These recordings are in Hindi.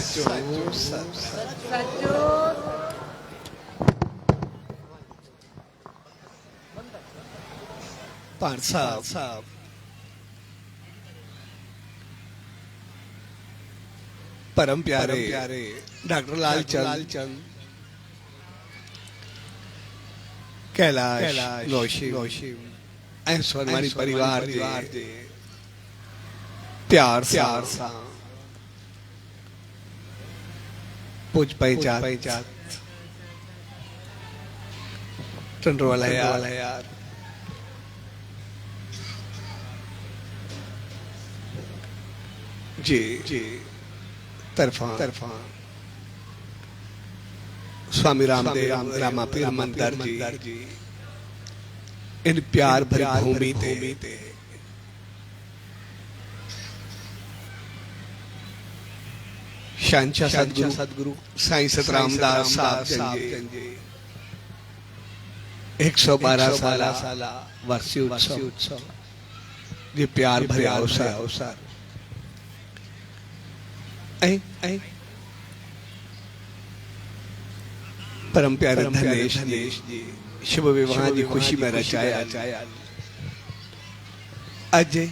सचो सचो पाण साहब परम प्यारे डॉक्टर लालचंद कैलाश नौशीम ऐं सोनवानी परिवार जे प्यार सा पूज पहचान टंडवाला यार जी तरफा स्वामी रामदेव रामापीर मंदर जी इन प्यार भरी भूमि ते शांचा सदगुरु साईं सतरामदास साहब जी 112 साला वर्षी उत्सव ये प्यार भरे अवसर परम प्यारे धनेश जी शुभ विवाह की खुशी में रचाया अजय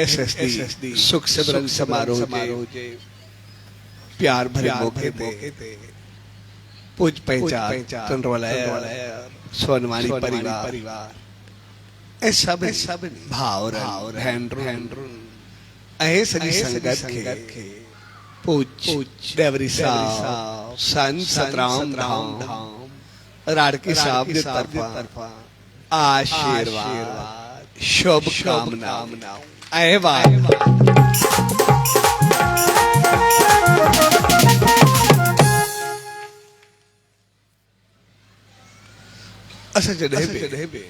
एसएसडी सुख सिमरन समारोह जे प्यार भरे मौके पे पूज पहचान टंडवाला सोनवानी परिवार ऐसा सब भाव ऐ सजी संगत के पूज देवरी साहब संत सतराम धाम राड़की साहब के तरफा आशीर्वाद शुभ कामना ऐ अच्छा जगह पे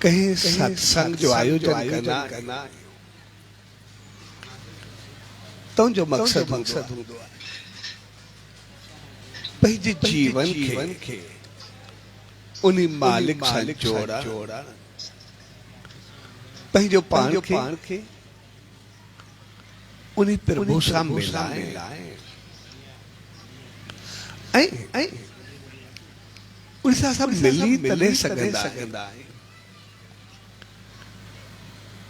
कहीं सत्संग जो आयोजन करना तो जो मकसद हूंदो आहे पंहिंजे जीवन के उन्हीं मालिक सां जोड़ा पंहिंजो पाण के उन्हीं प्रभु सां मिलाए ऐं उन सां सब मिली तले सघंदा आहिनि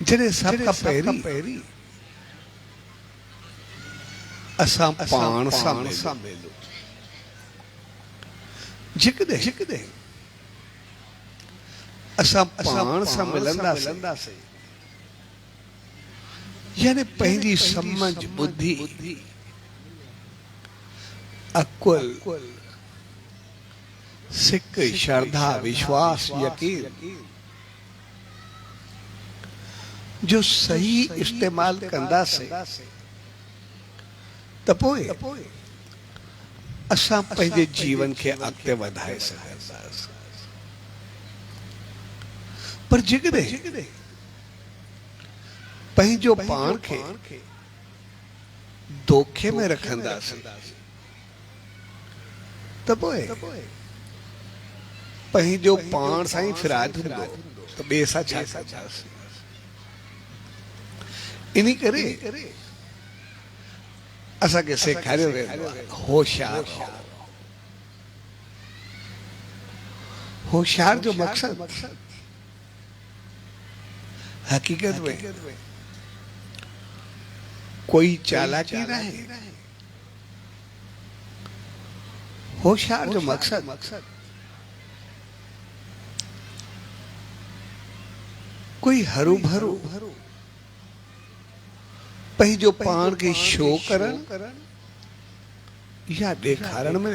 जॾहिं सब खां पहिरीं असां पाण सां मिलो जेकॾहिं असां पाण सां मिलंदासीं यानी पंहिंजी समझ बुद्धि अकुल सिक श्रद्धा विश्वास यकीन जो सही इस्तेमाल कंदासीं त पोइ असां पंहिंजे जीवन खे अॻिते वधाए सघंदासीं पर जेकॾहिं पंहिंजो पाण खे धोखे में रखंदासीं त पोइ पंहिंजो पाण सां ई फिराद हूंदो त ॿिए सां छा कंदासीं इन्ही करे असांखे सेखारियो वेंदो आहे होशियार जो मकसद हकीकत में कोई चालाकी नहीं होशियार जो मकसद कोई हरू भरू पंहिंजो पाण खे शो करण या ॾेखारण में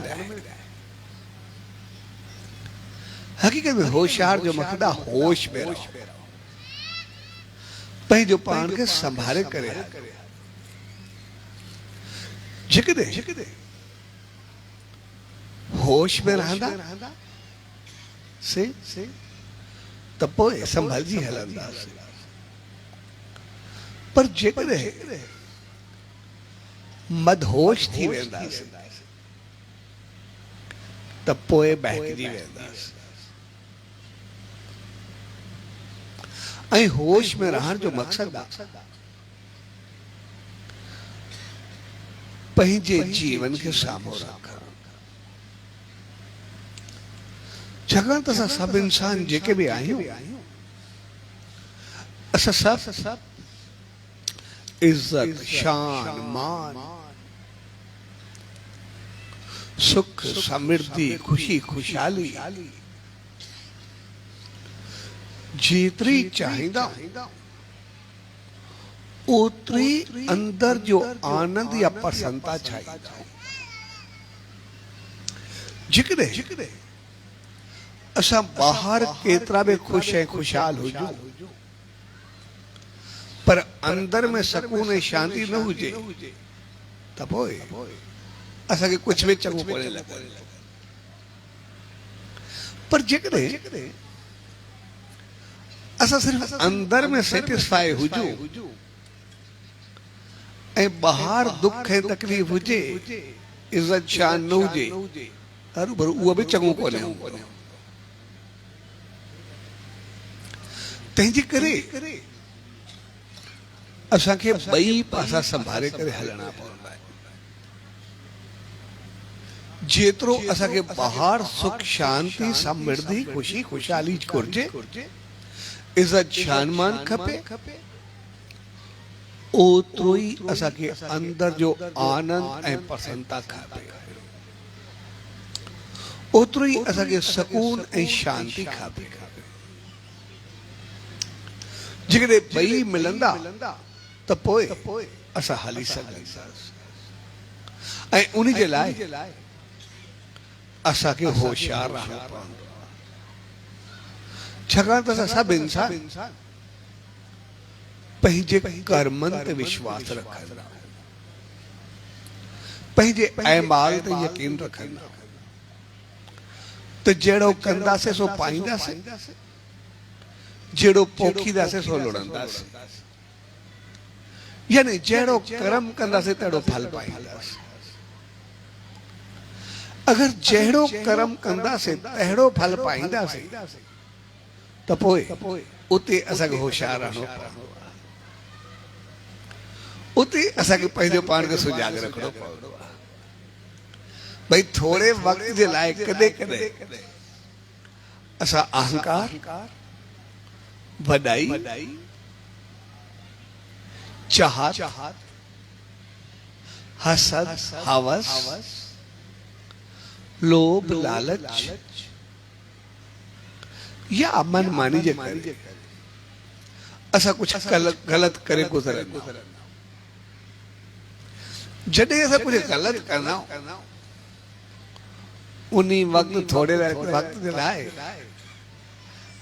हकीकत में होशियार जो मकसद होश में रहो पंहिंजो पाण खे संभाले करे जेकॾहिं होश में रहंदा से त पोइ संभलजी हलंदासीं पर जेकॾहिं मदहोश थी वेंदासीं त पोइ बहकजी वेंदासीं ऐं होश में रहण जो मकसद आहे पंहिंजे जीवन खे साम्हूं रख। छाकाणि त असां सभु इंसान जेके बि आहियूं, असां सभु इज्जत, शान, मान, सुख, समृद्धि, खुशी, खुशहाली जेतरी चाहींदा ओतरी अंदर जो आनंद या प्रसन्नता चाहींदा। जेकॾहिं असां ॿाहिरि केतिरा बि ख़ुशि ऐं खुशहाल हुजूं, पर अंदर में सुकून ऐं शांती न हुजे त पोइ असांखे कुछ भी चङो कोन्हे लॻंदो। पर जेकॾहिं असां सिर्फ़ अंदर में सेटिस्फाई हुजूं ऐं ॿाहिरि दुख ऐं तकलीफ़ हुजे, इज़त शान न हुजे, हरू उहो बि चङो कोन्हे। तंहिंजे करे असांखे ॿई पासा संभाले करे हलणा पवंदा आहिनि। जेतिरो असांखे ॿाहिरि सुख, शांती, समृद्धि, खुशी, खुशहाली घुर्जे, इज़त शान मान खपे, ओतिरो ई असांखे अंदर जो आनंद ऐं प्रसन्नता खपे, ओतिरो ई असांखे सुकून ऐं शांती खपे। जेकॾहिं ॿई मिलंदा त पोइ असां हली सघंदासीं। ऐं उन जे लाइ असांखे होशियार रहणो पवंदो। छाकाणि त असां सभु इंसान पंहिंजे कर्मनि ते विश्वास रखंदा, पंहिंजे अमाल ते यकीन रखंदा त जहिड़ो कंदासीं सो पाईंदासीं, जहिड़ो पोखींदासीं सो लुड़ंदासीं। यानी जहिड़ो कर्म कंदासीं तहिड़ो फल पाईंदासीं। अगर जहिड़ो कर्म कंदासीं तहिड़ो फल पाईंदासीं त पोइ उते असांखे होशियार रहणो पवंदो। उते असांखे पंहिंजो पाण खे सुजाॻ रखणो पवंदो। भई थोरे वक़्त जे लाइ कॾहिं कॾहिं असां अहंकार, वॾाई, चाहत, हसद, हवस, लोभ, लालच या मनमानी जे करे असां कुछ गलत करे गुज़रंदा। जॾहिं असां कुछ गलत कंदा उन्हीं वक़्त थोड़े वक़्त जे लाइ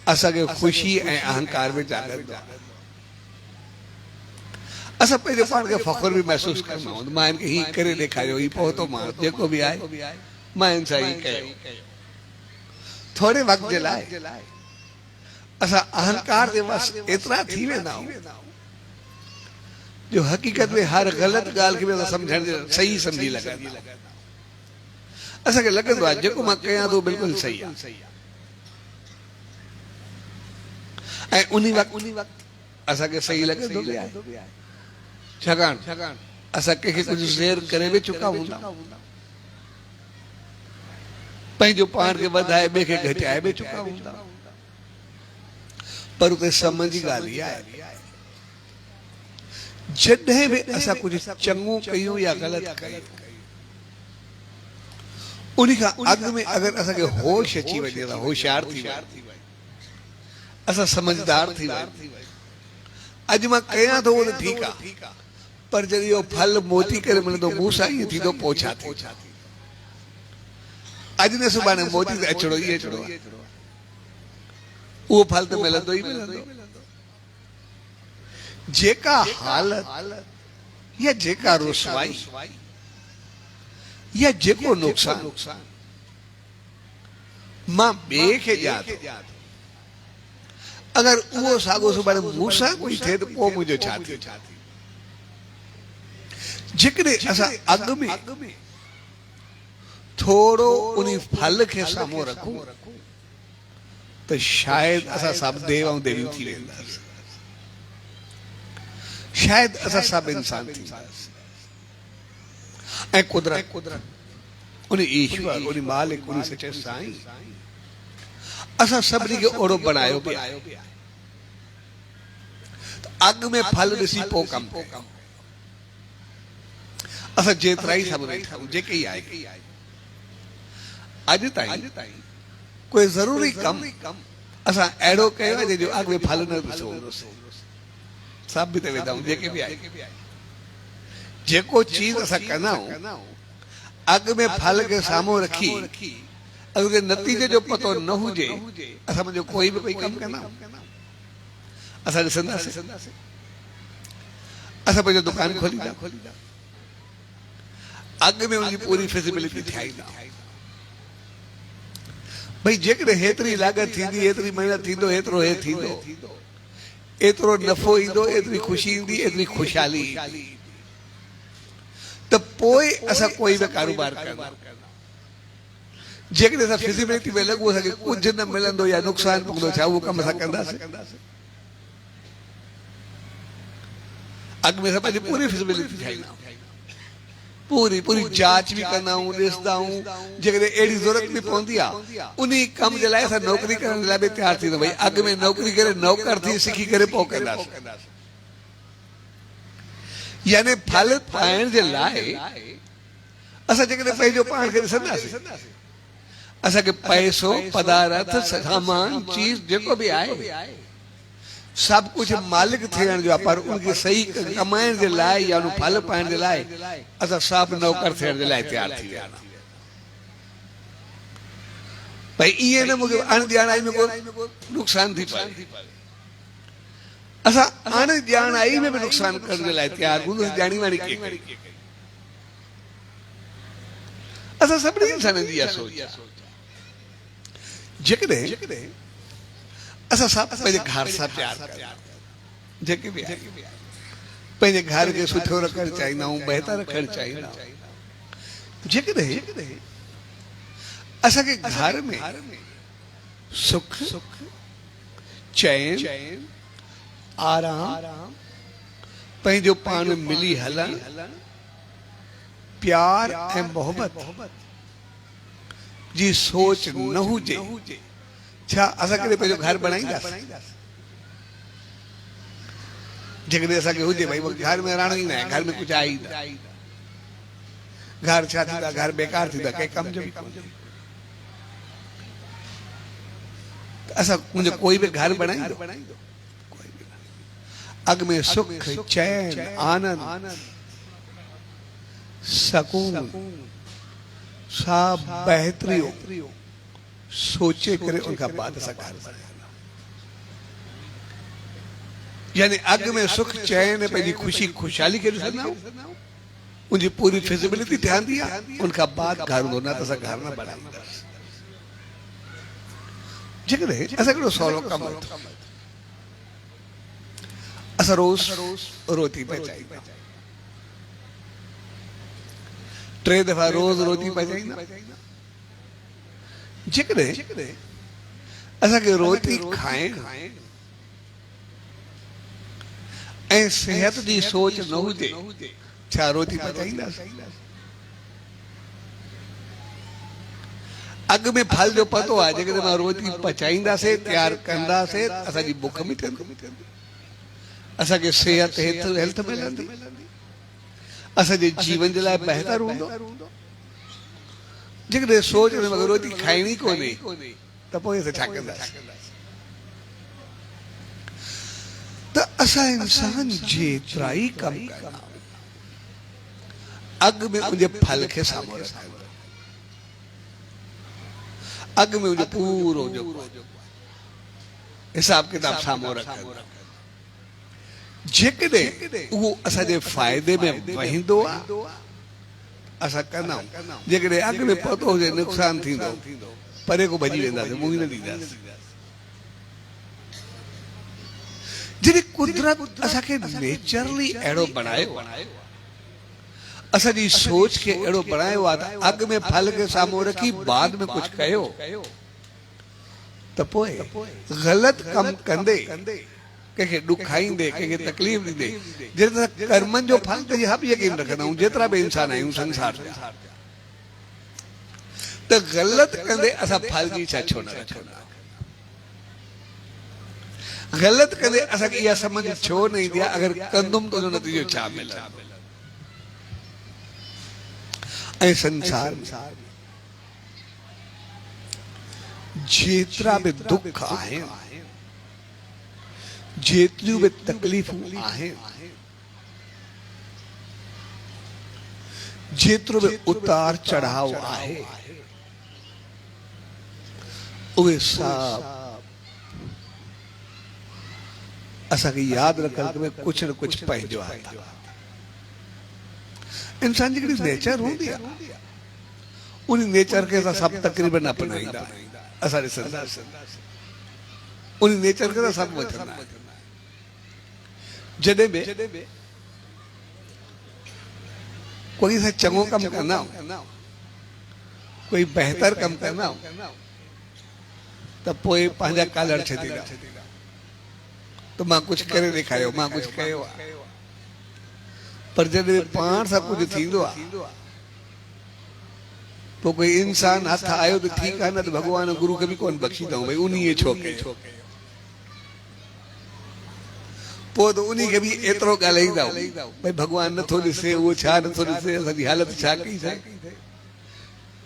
असांखे ख़ुशी ऐं अहंकार में जाॻंदो। असां पंहिंजे पाण खे फ़ख्रु भी महसूस कंदा आहियूं। मां हिनखे हीअं करे ॾेखारियो, हीअ पहुतो मां, जेको बि आहे मां हिन सां हीअं कयो। थोरे वक़्त जे लाइ असां अहंकार जे वस एतिरा थी वेंदा आहियूं जो हक़ीक़त में हर ग़लत ॻाल्हि खे बि असां सम्झण सही सम्झी लॻंदा। असांखे लॻंदो आहे जेको मां कयां थो बिल्कुलु सही आहे। ऐं उन वक़्त असांखे सही लॻंदो बि आहे। छाकाणि असां कंहिंखे कुझु ज़ेर करे बि चुका हूंदा, पंहिंजो पाण खे वधाए ॿिए खे घटाए बि चुका हूंदा। पर उते समझ जी ॻाल्हि इहा आहे, जॾहिं बि असां कुझु चङो कयूं या ग़लति कयूं, उन खां अॻु में अगरि असांखे होश अची वञे त होशियार थी वञे, असां समझदार थी वञे। अॼु मां कयां थो उहो त ठीकु आहे, पर जॾहिं इहो फल मोती करे मिलंदो मूं सां ईअं थींदो पोइ छा थी। अॼु न सुभाणे मोती त अचिणो ई अचिणो आहे, उहो फल त मिलंदो ई मिलंदो। जेका हालत या जेका रुसवाई या जेको नुक़सान मां ॿिए खे ॾियां थो, अगर उहो साॻियो सुभाणे मूं सां कोई थिए त पोइ मुंहिंजो छा थी। जेकॾहिं असां अॻु में थोरो उन फल खे साम्हूं रखूं त शायदि असां सभु देव ऐं देवियूं थी वेंदासीं, शायदि असां सभु इंसान थींदासीं। ऐं कुदरत उन ईश्वर उन मालिक उन सचे साईं असां सभिनी खे ओड़ो बनायो पिया अग में फल ॾिसी पोइ कमु कयो असां जेतिरा ई सभु वेठा आहियूं जेके ई आहे अॼु ताईं कोई ज़रूरी कमु असां अहिड़ो कयो आहे जंहिंजो अॻ में फल न ॾिसो सभु बि त वेंदा आहियूं जेके बि आहे जेको चीज़ असां कंदा आहियूं अॻ में फल खे साम्हूं रखी अगर नतीजे जो पतो न हुजे असां मुंहिंजो कोई बि कमु कंदा असां ॾिसंदासीं असां पंहिंजो दुकान खोलींदा अॻ में उनजी पूरी फिज़िबिलिटी ठाहींदा भई जेकॾहिं हेतिरी लागत थींदी हेतिरी महिनत थींदो हेतिरो हे थींदो एतिरो नफ़ो ईंदो एतिरी ख़ुशी ईंदी एतिरी ख़ुशहाली ईंदी त पोइ असां कोई बि कारोबार कंदा जेकॾहिं असां फिज़िबिलिटी में लॻो असांखे कुझु न मिलंदो या नुक़सानु पवंदो छा उहो कमु असां कंदासीं अॻ में असां पंहिंजी पूरी फिज़िबिलिटी ठाहींदा पूरी पूरी जांच भी कंदा आहियूं ॾिसंदा आहियूं जेकॾहिं अहिड़ी ज़रूरत बि पवंदी आहे उन कम जे लाइ असां नौकिरी करण लाइ बि तयारु थींदो भई अॻ में नौकिरी करे नौकर थी सिखी करे पोइ कंदासीं यानी फल पाइण जे लाइ असां जेकॾहिं पंहिंजो पाण खे ॾिसंदासीं असांखे पैसो पदार्थ सामान चीज़ जेको बि आहे सब कुछ मालिक थियण जो आहे पर उनखे सही कमाइण जे लाइ या उन फल पाइण जे लाइ असां सभु नौकर थियण जे लाइ तयारु थी विया भई ईअं न मूंखे अणॼाणाई में को नुक़सान थी पए असां अणॼाणाई में बि नुक़सान करण जे लाइ तयारु हूंदो ॼाणी वाणी के असां सभिनी इंसाननि जी इहा सोच जेकॾहिं असां सभु पंहिंजे घर सां प्यारु कयूं जेके बि पंहिंजे घर खे सुठो रखणु चाहींदा आहियूं बहितर रखणु चाहींदा आहियूं जेकॾहिं असांखे घर में सुख चैन आराम पंहिंजो पाण मिली हलणु प्यार ऐं मोहबत जी सोच न हुजे छा असां कॾहिं पंहिंजो घर बनाईंदासीं जेकॾहिं असांखे हुजे भई घर में रहणो ई न आहे घर में कुझु आहे ई न घर छा थींदा घर बेकार थींदा कंहिं कम जो असां मुंहिंजो कोई बि घर बनाईंदो अॻ में सुख चैन आनंद सकून सब बेहतरी सोचे करे उनका बाद असां घर बनाना यानी अॻ में सुख चैन पंहिंजी ख़ुशी ख़ुशहाली खे ॾिसंदा उनजी पूरी फिज़िबिलिटी ठहंदी आहे उनखां बाद घर हूंदो न त असां घर न बनाईंदासीं जेकॾहिं असां हिकिड़ो सवलो कमु असां रोज़ रोटी पचाईंदा 3 दफ़ा रोज़ रोटी पचाईंदा जेकॾहिं असांखे रोटी खाइण ऐं सिहत जी सोच न हुजे छा रोटी पचाईंदासीं अॻ में फल जो पतो आहे जेकॾहिं मां रोटी पचाईंदासीं तयारु कंदासीं असांजी बुख मिटंदी असांखे सिहत हेल्थ मिलंदी असांजे जीवन जे लाइ बहितर हूंदो जेकॾहिं सोच में मगर रोटी खाइणी कोन्हे त पोइ असां छा कंदासीं त असां इंसान जेतिरा ई कम कंदा अॻ में उनजे फल खे साम्हूं रखंदा अॻ में उनजो पूरो हिसाब किताब साम्हूं रखंदा जेकॾहिं उहो असांजे फ़ाइदे में वहींदो आहे असां कंदा आहियूं जेकॾहिं अॻ में पतो हुजे नुक़सान थींदो परे को भॼी वेंदासीं मुंहुं न ॾींदासीं जॾहिं कुदरत असांखे नेचरली अहिड़ो बनायो असांजी सोच खे अहिड़ो बनायो आहे त अॻ में फल खे साम्हूं रखी बाद में कुझु कयो त पोइ ग़लति कमु कंदे कंहिंखे ॾुखाईंदे कंहिंखे तकलीफ़ ॾींदे जेतिरा कर्मनि जो फल ते हा बि यकीन रखंदा आहियूं जेतिरा बि इंसान आहियूं संसार जा त ग़लति कंदे असां फल जी इच्छा छो न रखंदा ग़लति कंदे असांखे इहा समझ छो न ईंदी आहे अगरि कंदुमि त उन नतीजो छा मिलंदो ऐं संसार जेतिरा बि दुख आहिनि जेतिरियूं बि तकलीफ़ूं आहिनि जेतिरो बि उतार चढ़ाव आहे उहे सभु असांखे यादि रखण में कुझु न कुझु पंहिंजो आहे इंसान जी हिकिड़ी नेचर हूंदी आहे उन नेचर खे असां सभु तक़रीबन अपनाईंदा असां ॾिसंदासीं उन नेचर खे असां सभु वठंदा जॾहिं बि कोई असां चङो कमु कंदा आहियूं कोई बहितर कमु कंदा आहियूं त पोइ पंहिंजा कालर छॾींदा तो मां कुछ करे ॾेखारियो मां कुछ कयो आहे पर जॾहिं पाण सां कुझु थींदो आहे पोइ कोई इंसान हथ आयो त ठीकु आहे न त भॻवान गुरू खे बि कोन बख़्शींदा भई उन छो कयो पोइ त उन खे बि एतिरो ॻाल्हाईंदा भई भॻवान नथो ॾिसे उहो छा नथो ॾिसे असांजी हालत छा कई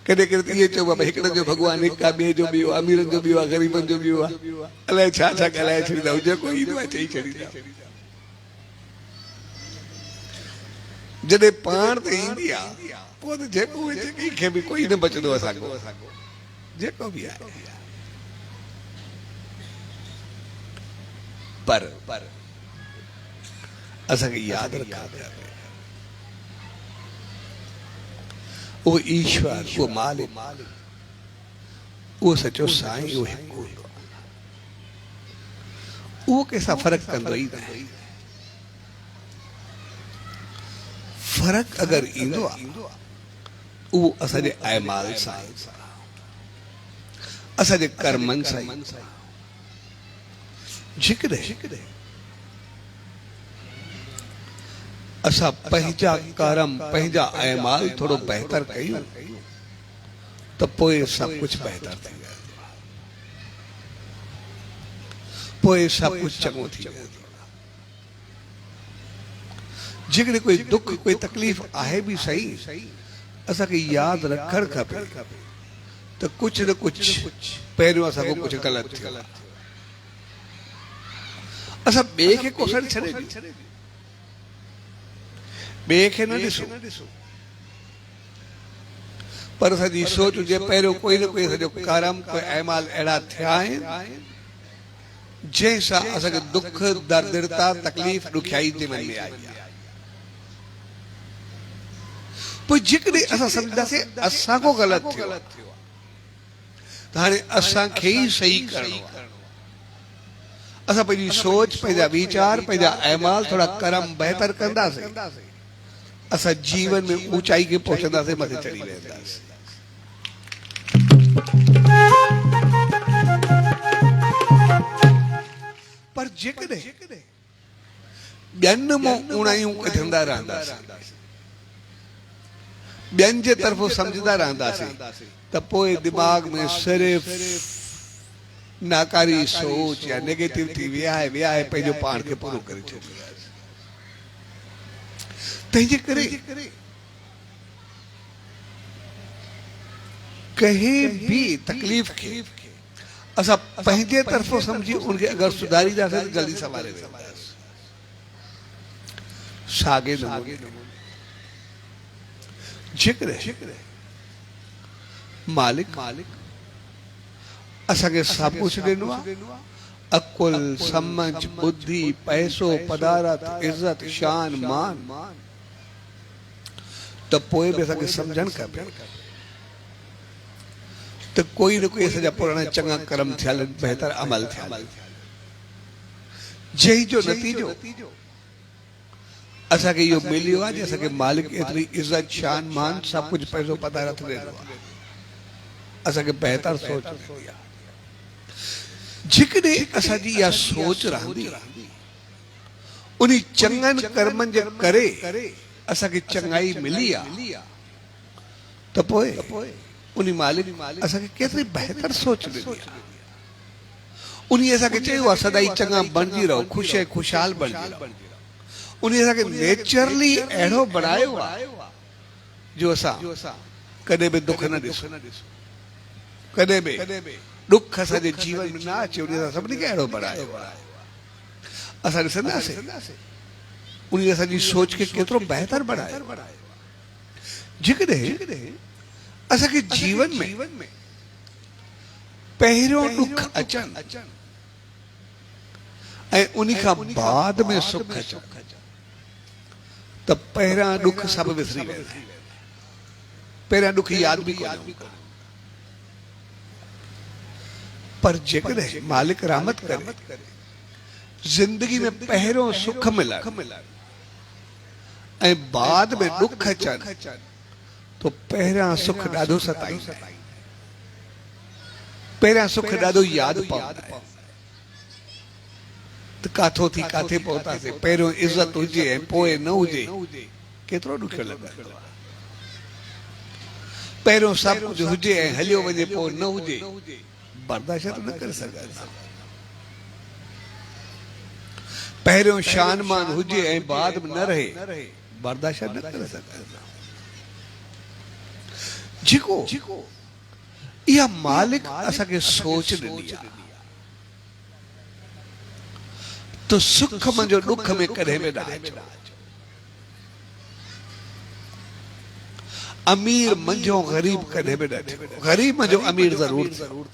कॾहिं कॾहिं त इहे चइबो आहे भई हिकिड़े जो भॻवानु हिकु आहे ॿिए जो ॿियो आहे अमीरनि जो ॿियो आहे ग़रीबनि जो ॿियो आहे अलाए छा छा ॻाल्हाए छॾींदा जेको ईंदो आहे चई छॾींदा जॾहिं पाण ते ईंदी आहे पोइ त जेको कंहिंखे बि कोई न बचंदो असांखो जेको बि आहे पर असांखे यादि रखणु वो ईश्वर वो मालिक वो सचो साईं वो हिकु हूंदो उहो कंहिंसां फ़र्क़ु कंदो ई न फ़र्क़ु अगरि ईंदो आहे उहो असांजे अमाल सां असांजे कर्मनि सां जेकॾहिं असां पंहिंजा कर्म पंहिंजा अमाल थोरो बहितर कयूं त पोइ सभु कुझु बहितर थी वेंदो पोइ सभु कुझु चङो थी वेंदो जेकॾहिं कोई दुख कोई तकलीफ़ आहे बि सही असांखे यादि रखणु खपे त कुझु न कुझु पहिरियों असांखो कुझु ग़लति थियो असां ॿिए खे कोसण छॾे ॿिए खे न ॾिसो पर असांजी सोच हुजे पहिरियों कोई न कोई सॼो कर्म कोई अमाल अहिड़ा थिया आहिनि जंहिंसां असांखे दुख दर्दिरता तकलीफ़ ॾुखियाई जे मन में आई आहे पोइ जेकॾहिं असां सम्झंदासीं असांखो ग़लति थियो त हाणे असांखे ई सही करणो आहे असां पंहिंजी सोच पंहिंजा वीचार पंहिंजा अमाल थोरा कर्म बहितर कंदासीं असां जीवन में ऊंचाई के पहुंचंदासीं मथे चढ़ी वेंदासीं पर जेकॾहिं ॿियनि मां उणायूं कढंदा रहंदासीं ॿियनि जे तरफ़ो सम्झंदा रहंदासीं त पोइ दिमाग़ में सिर्फ़ नाकारी सोच या नेगेटिव थी विया आहे पंहिंजो पाण खे पूरो करे छॾींदासीं तंहिंजे करे कंहिं बि तकलीफ़ खे असां पंहिंजे तरफ़ो सम्झी उनखे अगरि सुधारींदासीं त जल्दी संभाले वेंदासीं साॻे नमूने जेकॾहिं मालिक असांखे सभु कुझु ॾिनो आहे अकुल समझ बुद्धि पैसो पदारत इज़त शान मान त पोइ बि असांखे सम्झणु खपे त कोई न कोई असांजा पुराणा चङा कर्म थियल आहिनि बहितर अमल थियल जंहिंजो नतीजो असांखे इहो मिलियो आहे जो असांखे मालिक एतिरी इज़त शान मान सभु कुझु पैसो पदारत ॾिनो आहे असांखे बहितर सोच ॾिनी आहे जेकॾहिं असांजी इहा सोच रहंदी उन्हीं चंगन कर्मन जे करे असांखे चंगाई मिली आहे त पोइ उन्हीं मालिक असांखे केतिरी बहितर सोच ॾिनी आहे। उन्हीं असांखे चयो आहे सदाई चङा बणिजी रहो, ख़ुशि ऐं ख़ुशहाल बणिजी रहो। उन्हीं असांखे नेचरली अहिड़ो बणायो आहे जो असां कॾहिं बि दुख न ॾिसो, कॾहिं बि ॾुख असांजे जीवन में न अचे। उन्हीं असां सभिनी खे अहिड़ो बणायो आहे। असां ॾिसंदासीं उन्हीं असांजी सोच खे केतिरो बहितर बणायो। जेकॾहिं असांखे जीवन में पहिरियों ॾुख अचनि ऐं उन्हीं खां बाद में सुख अचनि त पहिरियां ॾुख सभु विसरी वेंदा, पहिरियां ॾुख यादि बि कोन। पर जेकॾहिं मालिक रहमत करे जिंदगी में पहिरियों सुख मिलनि ऐं बाद में ॾुख अचनि तो पहिरियां सुख ॾाढो सताईंदा, पहिरियां सुख ॾाढो यादि पवंदा। त काथो थी काथे पहुतासीं, पहिरियों इज़त हुजे ऐं पोइ न हुजे, केतिरो ॾुखियो लॻंदो आहे। पहिरियों सभु कुझु हुजे ऐं हलियो वञे पोइ न हुजे, बर्दाश्त न करे सघंदा। पहिरियों शान मान हुजे ऐं बाद में न रहे, बर्दाश्त न करे सघंदा। जेको इहा मालिक असांखे सोच ॾिनी आहे तो सुख मुंहिंजो ॾुख में कॾहिं बि न अचो। अमीर मुंहिंजो ग़रीब कॾहिं बि न थियो, ग़रीब मुंहिंजो अमीर ज़रूर थियो,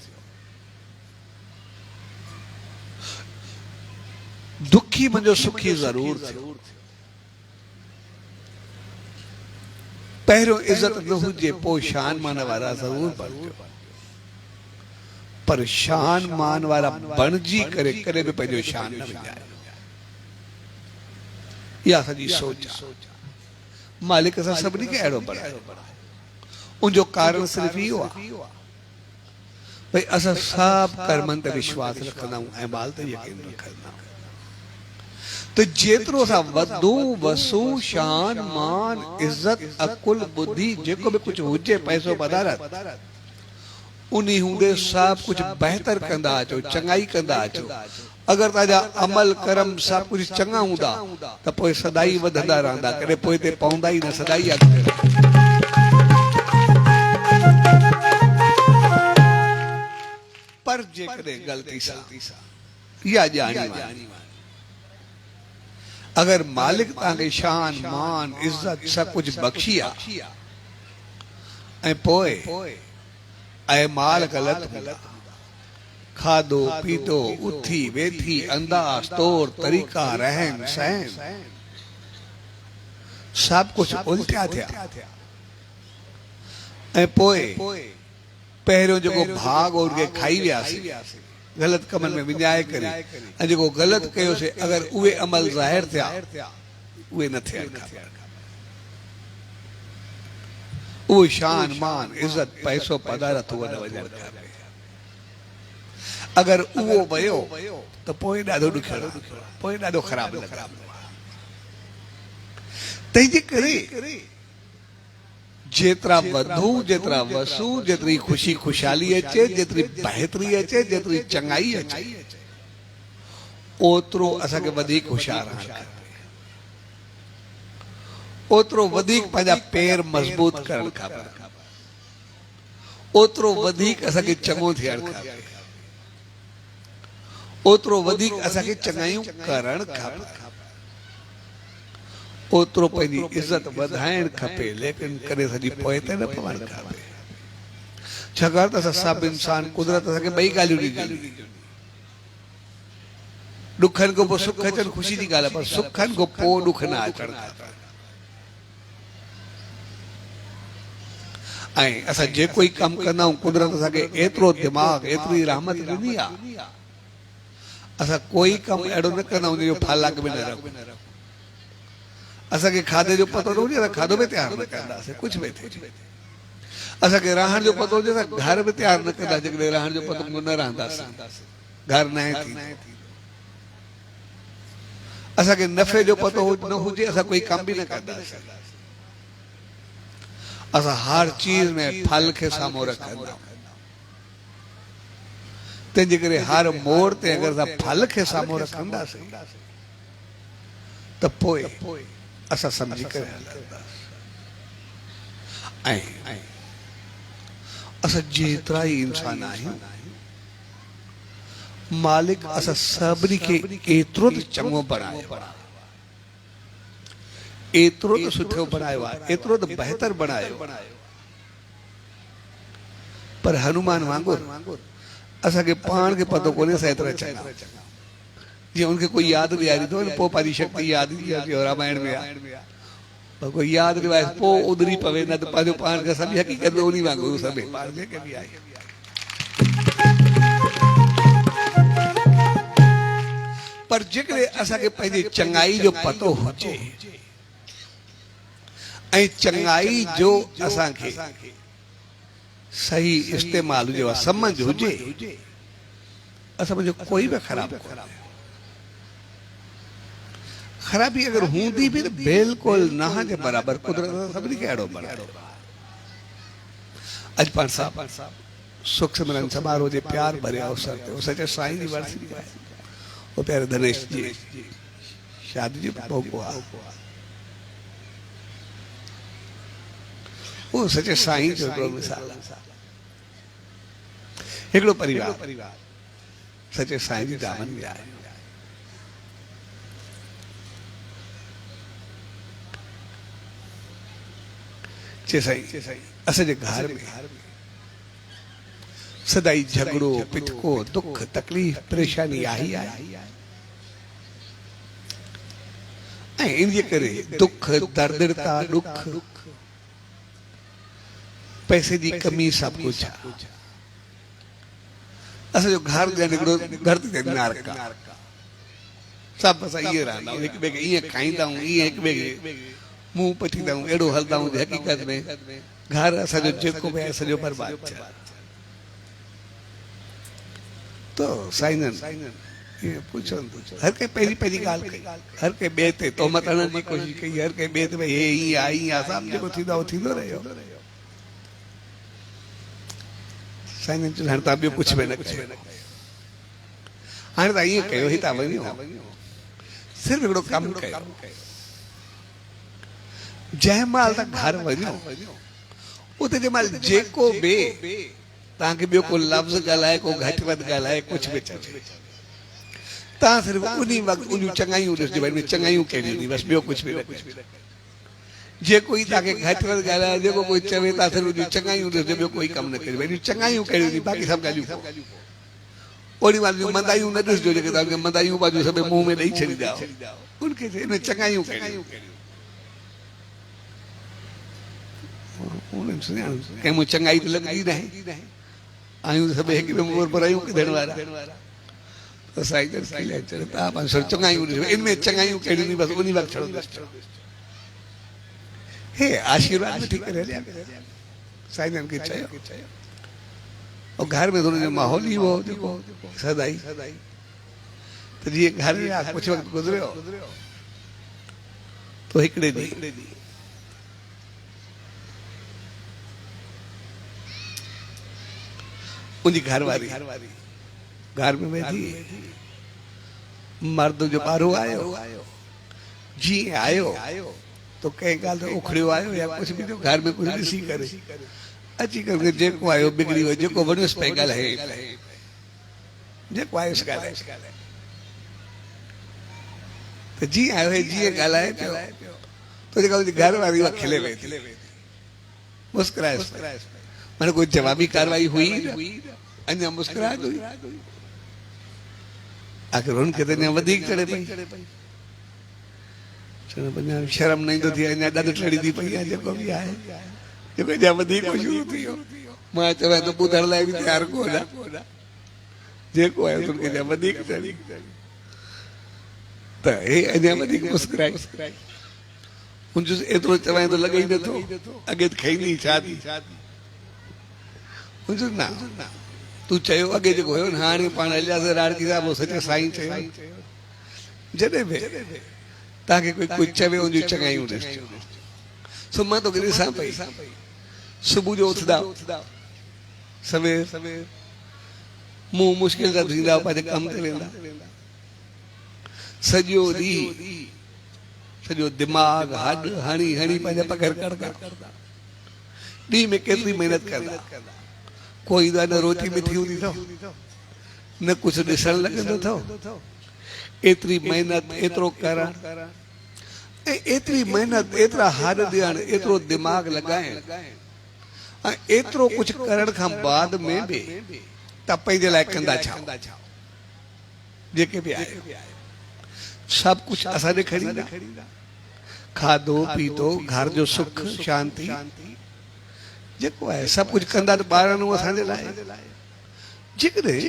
दुखी मुंहिंजो सुखी ज़रूर थियो। पहिरियों इज़त न हुजे पोइ शान मान वारा ज़रूर बणिजो, पर शान मान वारा बणिजी करे कॾहिं बि पंहिंजो शान न विञायो। इहा असांजी सोच आहे। मालिक असां सभिनी खे अहिड़ो बणायो। उनजो कारण सिर्फ़ इहो आहे भई असां सभु कर्मनि ते विश्वास रखंदा आहियूं ऐं माल ते यकीन रखंदा आहियूं। तो जेतिरो असां वधू वसू शान मान इज़त अकुल बुद्धि जेको बि कुझु हुजे पैसो पदारत उन्हीं हूंदे सभु कुझु बहितर कंदा अचो, चङाई कंदा अचो। अगरि तव्हांजा अमल कर्म सभु कुझु चङा हूंदा त पोइ सदाई वधंदा रहंदा, कॾहिं पोइ ते पवंदा ई न, सदाई अॻिते रहंदा। पर जेकॾहिं ग़लती सां इहा ॼाणी अगर मालिक तव्हांखे शान मान इज़त सभु कुझु बख़्शी आहे ऐं पोइ ऐं माल ग़लति हूंदा, खाधो पीतो उथी वेठी अंदाज़ तौर तरीक़ा रहन सहन सभु कुझु उल्टिया थिया ऐं पोइ पहिरियों जेको भाग उनखे खाई वियासीं ग़लति कमनि में विञाए करे ऐं जेको ग़लति कयोसीं अगरि उहे अमल ज़ाहिर थिया उहे न थियनि खपनि। उहो शान मान इज़त पैसो पदारत उहो न वञणु खपे। अगरि उहो वियो त पोइ ॾाढो ॾुखियो लॻंदो, पोइ ॾाढो ख़राबु लॻंदो। तंहिंजे करे जेतिरा वधू जेतिरा वसू जेतिरी ख़ुशी ख़ुशहाली अचे, जेतिरी बहितरी अचे, जेतिरी चङाई अचे, ओतिरो असांखे वधीक होशियार रहणु खपे, ओतिरो वधीक पंहिंजा पेर मज़बूत करणु खपे, ओतिरो वधीक असांखे चङो थियणु खपे, ओतिरो वधीक असांखे चङाइयूं करणु खपे, ओतिरो पंहिंजी इज़त वधाइणु खपे, लेकिन कॾहिं सॼी पोइ ते न पवणु खपे। छाकाणि त असां सभु इंसान कुदरत असांखे ॿई ॻाल्हियूं ॾिनियूं। ॾुखनि खां पोइ सुख अचनि ख़ुशी जी ॻाल्हि आहे, पर सुखनि खां पोइ ॾुख न अचणु खपे। ऐं असां जेको ई कमु कंदा आहियूं कुदरत असांखे एतिरो दिमाग़ एतिरी रहमत ॾिनी आहे, असां कोई कमु अहिड़ो न कंदा आहियूं जो फालाक में न रखूं। असांखे खाधे जो पतो न हुजे त खाधो बि तयारु न कंदासीं, कुझु बि थिए। असांखे रहण जो पतो हुजे त घर बि तयारु न कंदासीं, जेकॾहिं रहण जो पतो न रहंदासीं घर न थींदो। असा के नफे जो पतो न हुजे असा कोई काम भी न करदा। असा हर चीज में फल के सामो रखंदा। तंहिंजे करे हर मोड़ ते अगर असां फल के सामो रखंदासीं त पोइ असां सम्झी करे हलंदासीं। ऐं असां जेतिरा ई इंसान आहियूं मालिक असां सभिनी खे एतिरो त चङो बणायो आहे, एतिरो त सुठो बणायो आहे, एतिरो त बहितर बणायो। पर हनुमान वांगुरु असांखे पाण खे पतो कोन्हे असां एतिरा चङा। जीअं उनखे कोई यादि ॾियारी थो न पोइ पंहिंजी शक्ति यादि ॾियारी रामायण में आहे, पर कोई यादि ॾिवाए पोइ उधरी पवे न त पंहिंजो पाण खे सभु हक़ीक़त में उन वांगुरु सभु पाण खे बि आहे। पर जेकॾहिं असांखे पंहिंजी चङाई जो पतो हुजे ऐं चङाई जो असांखे सही इस्तेमाल हुजे, समझ हुजे, असां मुंहिंजो कोई बि ख़राबु कोन्हे। खराबी अगर हूंदी भी तो बिल्कुल ना जे बराबर कुदरत सभिनी खे अहिड़ो बणायो। अॼु पाण साहब सुख सिमरन समारोह जे प्यार भरे अवसर ते सचे साईं जी वर्सी आहे, वो प्यारे धनेश जी शादी जो मौको आहे। वो सचे साईं जो हिकिड़ो मिसाल आहे। हिकिड़ो परिवार सचे साईं जी दामन में आहे। असांजे घर में सदाई झगड़ो पिटको दुख तकलीफ़ परेशानी आई आहे। ऐं इनजे करे दुख दर्दिरता दुख पैसे जी कमी सब कुछ असो घर निकिरो घर ते नारक सब असां इहे रहंदा आहियूं, हिक ॿिए खे ईअं खाईंदा आहियूं, ईअं हिक ॿिए खे मुंहुं पटींदा आहियूं, अहिड़ो हलंदा आहियूं। हक़ीक़त में घर असांजो जेको बि आहे सॼो बर्बाद थियो। तो साईंजन ये पूछो हर के पहली पहली गाल कई, हर के ॿिए ते तोहमत हणण जी कोशिशि कई, हर के ॿिए ते भई हे ईअं आहे ईअं आहे, सभु जेको थींदो आहे थींदो रहियो। साईंजन चयो हाणे तव्हां ॿियो कुझु बि न कयो, हाणे तव्हां ईअं कयो हितां वञो सिर्फ़ु हिकिड़ो कमु कयो, जंहिं महिल तव्हां घर वञो उते जंहिं महिल जेको बि तव्हांखे ॿियो को लफ़्ज़ ॻाल्हाए को घटि वधि ॻाल्हाए कुझु बि चवे तव्हां सिर्फ़ु उन वक़्तु उन चङाइयूं ॾिसजो, भई चङाइयूं कहिड़ियूं आहिनि, बसि ॿियो कुझु बि न कयो। जेको ई तव्हांखे घटि वधि ॻाल्हाए जेको कोई चवे तव्हां सिर्फ़ु उन चङाइयूं ॾिसजो, ॿियो कोई कमु न करियो। भई चङाइयूं कहिड़ियूं आहिनि बाक़ी सभु ॻाल्हियूं ओड़ी वारियूं मंदायूं न ॾिसजो, जेके तव्हांखे मंदायूं बाजू सभु मुंहं में ॾेई छॾींदा उनखे हिन चङाइयूं कहिड़ियूं कंहिं मूं चङाई त लॻंदी न आहे। आहियूं सभु हिक ॿिए मुंहुं पर आहियूं किधण वारा, त साईं तव्हां पंहिंजो चङाइयूं ॾिसो, इनमें चङाइयूं कहिड़ियूं बसि उन वक़्तु छॾो हे आशीर्वाद वठी करे हलिया। साईं खे चयो और घर में थोरो माहौल ई हो जेको सदाई त जीअं घर में कुझु वक़्तु गुज़रियो तो हिकिड़े ॾींहुं उनजी घरवारी घर में वेठी, मर्द जो ॿारो आयो, जीअं आयो तो कंहिं ॻाल्हि ते उखड़ियो आयो या कुझु बि घर में कुझु ॾिसी करे अची करे जेको आयो बिगड़ी वियो, जेको वञोसि पिए ॻाल्हाए, जेको आयुसि ॻाल्हाए त जीअं आयो जीअं ॻाल्हाए पियो तो जेका उनजी घरवारी उहा खिले वेठी मुस्कुराएसि पई, माना कोई जवाबी कार्रवाई हुई अञा मुस्कुराहट हुई। आखिर उनखे त अञा वधीक चढ़े पई, शर्म न ईंदो थी अञा ॾाढो चढ़ी थी पई आहे जेको बि आहे, जेको अञा वधीक शुरू थी वियो। मां चवां थो ॿुधण लाइ बि तयारु कोन, जेको आहे उनखे अञा वधीक चढ़ी त हे अञा वधीक मुस्कुराए। उनजो एतिरो चवां तो लॻे ई नथो अॻे त खाईंदी छा थी, न तूं चयो अॻे जेको हुयो न हाणे पाण हलियासीं राड़की साहिब सचे साईं चयो जॾहिं बि तव्हांखे कोई कुझु चवे उनजूं चङायूं ॾिसजो। सो मां तो ॾिसां पई सुबुह जो उथंदा सवेर मुंहुं मुश्किल सां थींदा पंहिंजे कम ते वेंदा सॼो ॾींहुं सॼो दिमाग़ हॾ हणी हणी पंहिंजा पघर करदा ॾींहं में केतिरी महिनत करदा कोई न रोटी मिठी हूंदी अथव न कुझु ॾिसण लॻंदो अथव एतिरी महिनत एतिरो करण ऐं एतिरी महिनत एतिरा हार ॾियण एतिरो दिमाग़ लॻाइण ऐं एतिरो कुझु करण खां बाद में बि तव्हां पंहिंजे लाइ कंदा छा जेके बि आहे सभु कुझु असां ॾे खणींदा खाधो पीतो घर जो सुख शांति जेको आहे सभु कुझु कंदा त ॿारनि असांजे लाइ जेकॾहिं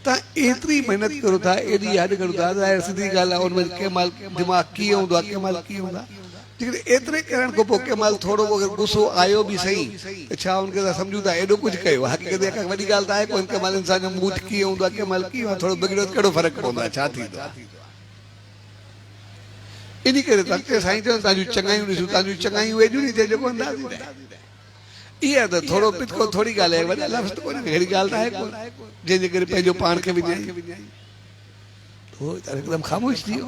तव्हां एतिरी महिनत करो था एॾी यादि करो था ज़ाहिर सिधी ॻाल्हि आहे उनमें कंहिं महिल दिमाग़ कीअं हूंदो आहे कंहिं महिल कीअं हूंदो आहे जेकॾहिं एतिरे करण खां पोइ कंहिं महिल थोरो अगरि गुस्सो आयो बि सही त छा हुनखे असां सम्झूं था एॾो कुझु कयो हक़ीक़त में वॾी ॻाल्हि त आहे कोन कंहिं महिल इंसान जो मूड कीअं हूंदो आहे कंहिं महिल कीअं आहे थोरो बिगड़ो कहिड़ो फ़र्क़ु पवंदो आहे छा थींदो आहे इन करे तव्हांखे साईं चवनि तव्हांजूं चङायूं ॾिसूं तव्हांजूं चङायूं एॾियूं नी थिए जेको अंदाज़ इहा त थोरो पितको थोरी ॻाल्हि आहे वॾा लफ़्ज़ कोन्हे अहिड़ी ॻाल्हि त आहे कोन जंहिंजे करे पंहिंजो पाण खे विञाई हिकदमि ख़ामोश थी वियो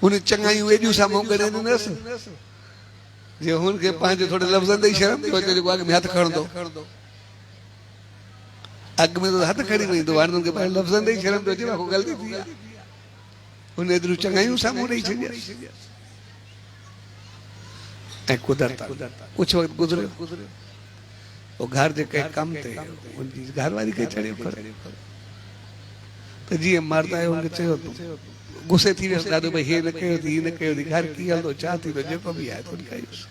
हुन चङायूं एॾियूं साम्हूं करे ॾिनसि जे हुनखे पंहिंजे थोरे लफ़्ज़नि ते ई शर्म थी अचे जेको अॻ में हथु खणंदो अॻ में त हथु खणी वेंदो हाणे हुनखे पंहिंजे लफ़्ज़नि ते ई शर्म थी अचे को ग़लती थी आहे हुन एतिरियूं चङायूं साम्हूं ॾेई छॾियसि ऐं कुदरत कुझु वक़्तु गुज़रियो वो घर जे कंहिं कम ते उनजी घरवारी खे चढ़ियो त जीअं मर्द आहे हुनखे चयो गुस्से थी वियसि ॾाढो भई हीअ न कयो थी हीअ न कयो थी घर कीअं हलंदो छा थींदो जेको बि आहे हुन कयोसि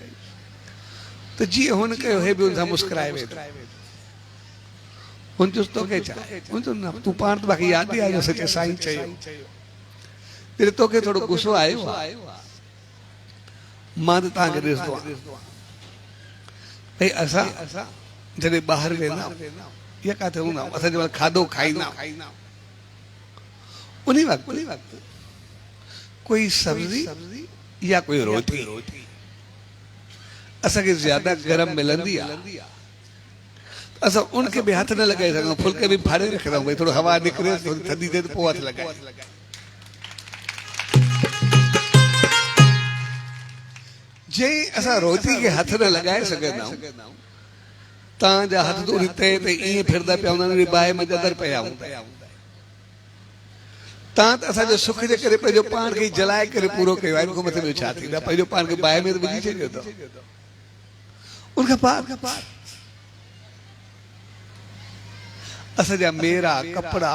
त जीअं हुन कयो हे बि हुन सां मुस्कुराए वेठो हुन चयुसि तोखे छा हुन चयो न तूं पाण त मूंखे यादि ई आयो सचे साईं चयो जॾहिं तोखे थोरो गुस्सो आयो आहे मां त तव्हांखे ॾिसंदो आहियां भई असां जॾहिं ॿाहिरि वेंदा या किथे हूंदा असां जंहिं महिल खाधो खाईंदा उन वक़्तु कोई सब्जी या कोई रोटी असांखे ज्यादा गरम मिलंदी आहे असां उनखे बि हथ न लॻाए सघूं फुल्के बि फाड़े रखंदा आहियूं भई थोरो हवा निकिरे थोरी थधी थिए त पोइ हथु लॻाए जे असां रोटी खे हथ न लॻाए सघंदा आहियूं तव्हांजा हथ त उन तए ते ईअं फिरंदा पिया हूंदा आहिनि बाहि में जदर पिया हूंदा तव्हां त असांजे सुख जे करे पंहिंजो पाण खे जलाए करे पूरो कयो आहे हिन खां मथे ॿियो छा थींदो पंहिंजो पाण खे बाहि में विझी छॾियो अथव उनखां पार असांजा मेरा कपिड़ा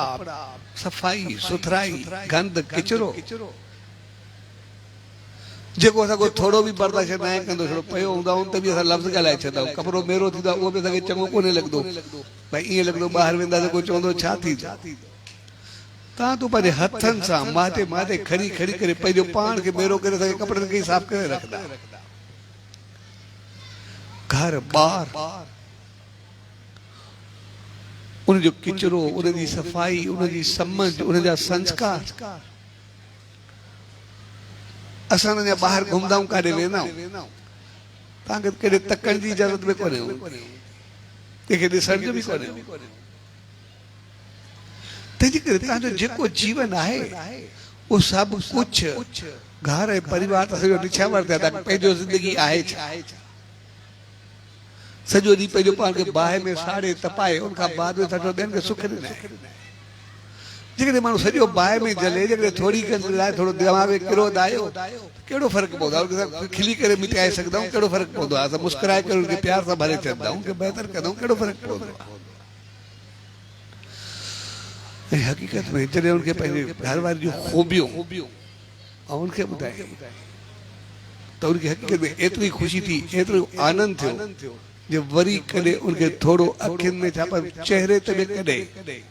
सफ़ाई सुथराई गंद किचिरो जेको असां थोरो बि बर्दाश्त न आहे कंदो थोरो पियो हूंदा आहियूं त बि असां लफ़्ज़ ॻाल्हाए छॾंदा आहियूं कपिड़ो मेरो थींदो आहे उहो बि असांखे चङो कोन्हे लॻंदो भई ईअं लॻंदो ॿाहिरि वेंदा त कोई चवंदो छा थींदो तव्हां तूं पंहिंजे हथनि सां माथे माथे खणी खणी करे पंहिंजो पाण खे मेरो करे असांखे कपिड़नि खे साफ़ करे रखंदा घर ॿार उनजो किचिरो उनजी सफ़ाई उनजी समझ उनजा संस्कार असां अञा ॿाहिरि घुमंदा आहियूं काॾे वेंदा आहियूं तव्हांखे केॾे तकण जी इजाज़त बि कोन्हे कंहिंखे ॾिसण जो बि कोन्हे तंहिंजे करे तव्हांजो जेको जीवन आहे उहो सभु कुझु घर ऐं परिवार त सॼो निछावर थिया था पंहिंजो ज़िंदगी आहे छा सॼो ॾींहुं पंहिंजो पाण खे बाहि में साड़े तपाए उनखां बाद में ॿियनि खे सुख ॾिनो जेकॾहिं माण्हू सॼो बाहि में जले जेकॾहिं थोरी लाइ थोरो दिमाग़ में किरोध आयो कहिड़ो फ़र्क़ु पवंदो आहे खिली करे मिटाए सघंदा आहियूं कहिड़ो फ़र्क़ु पवंदो आहे असां मुस्कुराए करे उनखे प्यार सां भरे छॾंदा आहियूं की बहितर कंदा आहियूं कहिड़ो फ़र्क़ु पवंदो आहे ऐं हक़ीक़त में जॾहिं उनखे पंहिंजे घर वारी जूं खूबियूं ऐं उनखे ॿुधाए त उनखे हक़ीक़त में एतिरी ख़ुशी थी एतिरो आनंद थियो जे वरी कॾहिं उनखे थोरो अखियुनि में छा पर चहिरे ते बि कॾहिं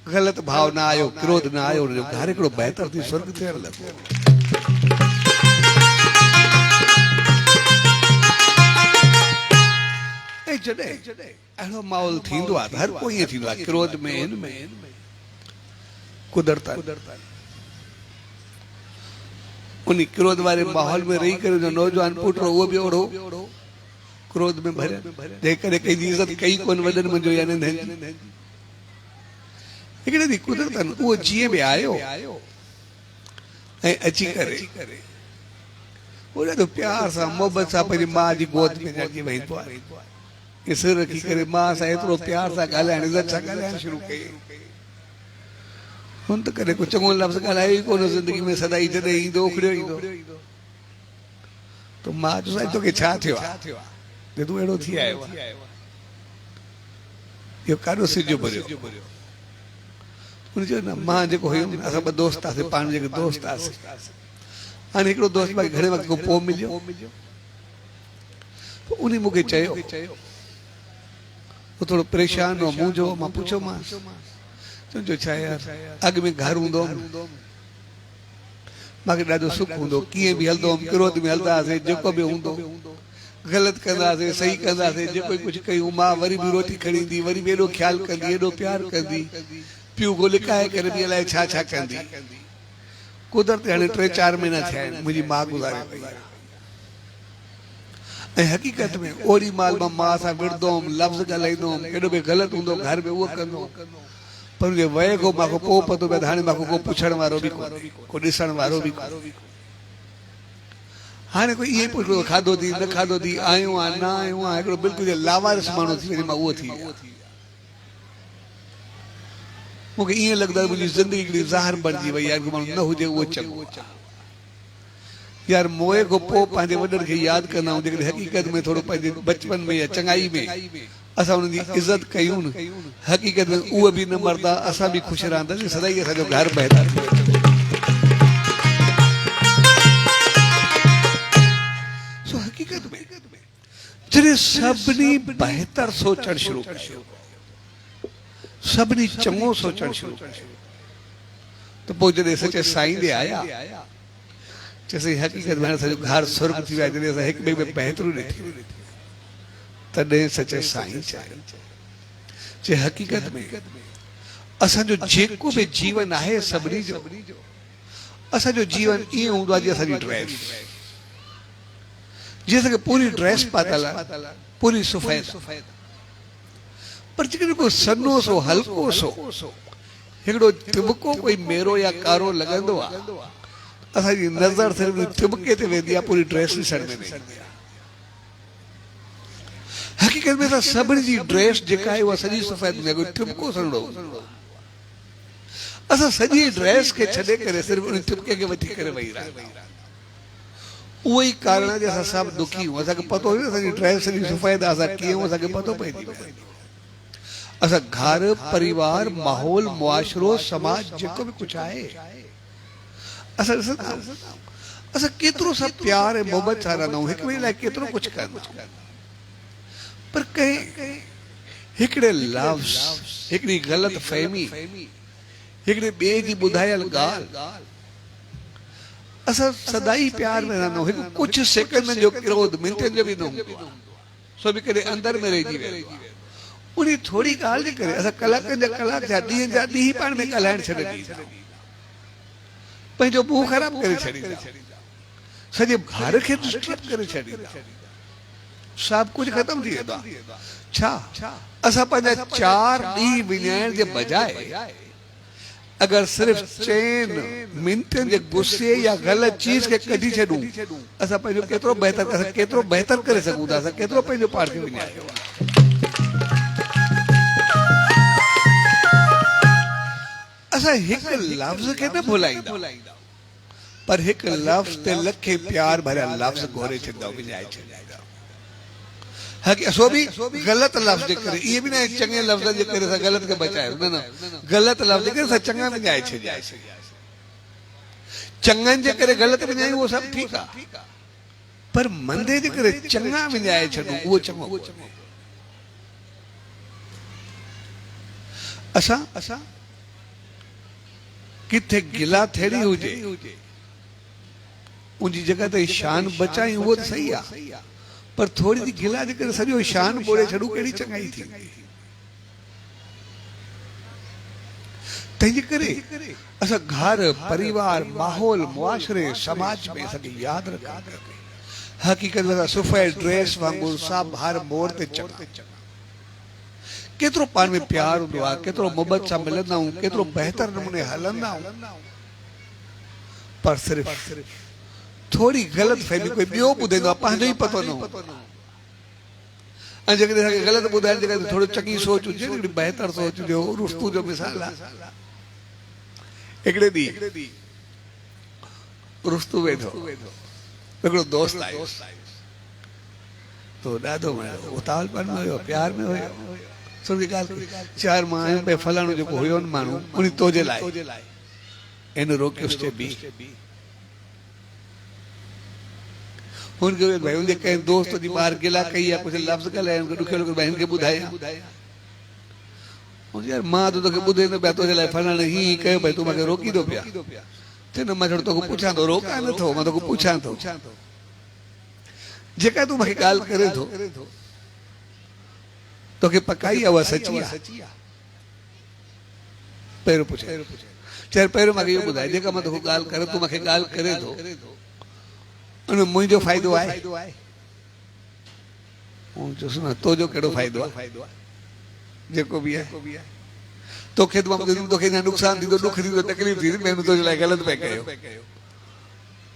गलत भाव न आयो क्रोध न आयो उनजो घर हिकिड़ो बहितर थी स्वर्ग थियण लॻो ऐं जॾहिं अहिड़ो माहौल थींदो आहे हर कोई ईअं थींदो आहे क्रोध में हिन में कुदरत उन क्रोध वाले माहौल में रही करे जो नौजवान पुटो वो भी ओढ़ो क्रोध में भरे देख करे कई इज्जत कई कोन वदन में जो याने नहीं लेकिन दी कुदरतन वो जीए में आयो ऐ अची करे बोले तो प्यार सा मोहब्बत सा परी मां जी गोद में जाके वही तो ये सिर रखी करे मां सा इतरो प्यार सा गालाण इज्जत सा गालाण शुरू कई हुन तो करे को चंगो लफ्ज गालायो कोन जिंदगी में सदाई जदे ई दो उखड़ियो ई दो तो मां जो सा तो के छा थियो ते तू एड़ो थी आयो यो काडो सिजो भरियो उन जो ना मां जेको होयो असा ब दोस्त आसे पाण जेके दोस्त आसे हाणे हिकिड़ो दोस्त भाई घणे वक्त को पो मिलियो उन्हीं मुखे चयो वो थोड़ो परेशान हो मुंहिंजो मां पुछो मां तुंहिंजो छा यार अॻ में घर हूंदो मूंखे ॾाढो सुख हूंदो कीअं बि हलंदो हुअमि क्रोध में हलंदासीं जेको बि हूंदो ग़लति कंदासीं सही कंदासीं जेको कुझु कयूं मां वरी बि रोटी खणी ईंदी वरी बि एॾो ख़्यालु कंदी एॾो प्यारु कंदी पियो गो लिकाए करे बि अलाए छा छा कंदी कुदरत हाणे 3-4 महीना थिया आहिनि मुंहिंजी मां गुज़ारे पई ऐं हक़ीक़त में ओड़ी माल मां सां विढ़ंदो हुअमि लफ़्ज़ ॻाल्हाईंदो हुअमि एॾो बि ग़लति हूंदो घर में उहो कंदो पर मुंहिंजे वए खां मांखे पोइ पतो पियो त हाणे मांखे को पुछण वारो बि कोन्हे को ॾिसण वारो बि कोन्हे हाणे कोई ईअं पुछो खाधो थी न खाधो थी आयो आहे न आयो आहे हिकिड़ो बिल्कुलु लावारिस माण्हू थी वञे मां उहो थी मूंखे ईअं लॻंदो आहे मुंहिंजी ज़िंदगी हिकिड़ी ज़हर बणिजी वई आहे माण्हू न हुजे उहो चङो यार मोए खां पोइ पंहिंजे वॾनि खे यादि कंदा आहियूं जेकॾहिं हक़ीक़त में थोरो पंहिंजे बचपन में या चङाई में असां उन्हनि जी इज़त कयूं न हक़ीक़त में उहे बि न मरंदा असां बि ख़ुशि रहंदासीं सदाई असांजो घर बहितर थी वेंदो सो हक़ीक़त में जॾहिं सभिनी बहितर सोचणु शुरू कयो सभिनी चङो सोचणु शुरू कयो त पोइ जॾहिं सचे साईं ॾे आया चइसई हक़ीक़त में असांजो घर स्वर्ग थी वियो आहे जॾहिं असां हिक ॿिए में बहितरू ॾिठी तॾहिं सचे साईं चए हक़ीक़त में असांजो जेको बि जीवन आहे सभिनी जो असांजो जीवन ईअं हूंदो आहे जीअं असांजी ड्रेस जीअं असांखे पूरी ड्रेस पातल आहे पूरी सफ़ेद पर जेकॾहिं को सन्नो सो हल्को सो हिकिड़ो तिबको कोई मेरो या कारो लॻंदो आहे असांजी नज़र सिर्फ़ तिबके ते वेंदी आहे पूरी ड्रेस ॾिसण में वेंदी आहे हक़ीक़त में असां सभिनी जी ड्रेस जेका आहे उहा सॼी सफ़ेद में कोई तिबको सन्नो असां सॼी ड्रेस खे छॾे करे सिर्फ़ उन तिबके खे वठी करे वेही रहिया उहो ई कारण आहे जो असां सभु दुखी आहियूं असांखे पतो हुयो असांजी ड्रेस सॼी सफ़ेद आहे असां कीअं आहियूं असांखे पतो पइजी वियो असां घर परिवार माहौल मुआशरो समाज जेको बि कुझु आहे असां ॾिसंदा आहियूं असां केतिरो सभु प्यार ऐं मोहबत सां रहंदा आहियूं हिक ॿिए लाइ केतिरो कुझु कंदा आहियूं पर कंहिं हिकिड़े लफ़्ज़ हिकिड़ी ग़लति फ़हमी हिकिड़े ॿिए जी ॿुधायल ॻाल्हि असां सदाई प्यार में रहंदा आहियूं हिकु कुझु सेकंड जो क्रोध मिंटनि जो बि न हूंदो आहे सो बि कॾहिं अंदरि में रहिजी वेंदो आहे उन थोरी ॻाल्हि जे करे असां कलाकनि जा कलाक थिया ॾींहं जा ॾींहं पाण में ॻाल्हाइण छॾे ॾींदा पंहिंजो मुंहुं ख़राबु करे छॾींदा सॼे घर खे डिस्टर्ब करे छॾींदा सभु कुझु ख़तमु थी वेंदो आहे छा असां पंहिंजा 4 ॾींहं विञाइण जे बजाए अगर सिर्फ चैन मिनटन जे गुस्से या गलत चीज के कढी छॾूं असां पंहिंजो केतिरो बहितर करे सघूं था असां केतिरो पंहिंजो पाण खे विञायूं असां हिकु लफ़्ज़ खे न भुलाईंदा पर हिकु लफ़्ज़ ते लखे प्यार भरिया लफ़्ज़ घोरे छॾींदा विञाए छॾींदा सो भी गलत लफ्ज़ जे करे ये भी ना चंगे लफ्ज़ जे करे असां गलत के बचायो न गलत लफ्ज़ जे करे असां चङा विञाए छॾिया चङनि जे करे गलत विञायूं उहो सभु ठीकु आहे पर मंदे जे करे चङा विञाए छॾूं उहो चङो असां किथे गिला थेड़ी हुजे उनजी जगह ते शान बचायूं उहो त सही आहे पर थोड़ी सी गिला जे करे सॼो शान बोड़े छॾूं कहिड़ी चङाई थी तंहिंजे करे असां घर परिवार माहौल मुआशरे समाज में असांखे यादि रखणु खपे हक़ीक़त में सफ़ेद ड्रेस वांगुरु साहब हर मोड़ ते चढ़ा केतिरो पाण में प्यार हूंदो आहे केतिरो मोहबत सां मिलंदा आहियूं केतिरो बहितर नमूने हलंदा आहियूं पर सिर्फ़ थोड़ी ग़लति फहमी कोई ॿियो ॿुधाईंदो आहे पंहिंजो ई पतो न हूंदो ऐं जेकॾहिं असांखे ग़लति ॿुधाइण जे करे थोरो चङी सोच हुजे हिकिड़ी बहितर सोच हुजे रुस्तू जो मिसाल आहे हिकिड़े ॾींहुं रुस्तू वेठो हिकिड़ो दोस्त आयो तो ॾाढो वणियो उतावलपन में हुयो प्यार में हुयो सुठी ॻाल्हि चार मां आहियूं भई फलाणो जेको हुयो न माण्हू उन तोजे लाइ इन रोकियोसि चए बि हुनखे भाई उनजे कंहिं दोस्त जी ॿार गिला कई आहे कुझु लफ़्ज़ ॻाल्हाए ॾुखियो लॻो भाई हिनखे ॿुधायां यार मां त तोखे ॿुधे न पिया तोजे लाइ फलाणे हीअं कयो भई तूं मूंखे रोकी थो पिया चए न मां छो तोखे पुछां थो रोकां नथो मां तोखे पुछां थो जेका तूं मूंखे ॻाल्हि करे थो तोखे पकाई आहे उहा सची आहे पहिरियों पुछे चए पहिरियों मूंखे इहो ॿुधाए जेका मां तोखे ॻाल्हि करे तूं मूंखे ॻाल्हि करे थो उन मुंहिंजो फ़ाइदो आहे चयोसि न तुंहिंजो कहिड़ो फ़ाइदो आहे जेको बि आहे तोखे तोखे अञा नुक़सानु थींदो ॾुख थींदो तकलीफ़ थींदी महिनत तुंहिंजे लाइ ग़लति पिया कयो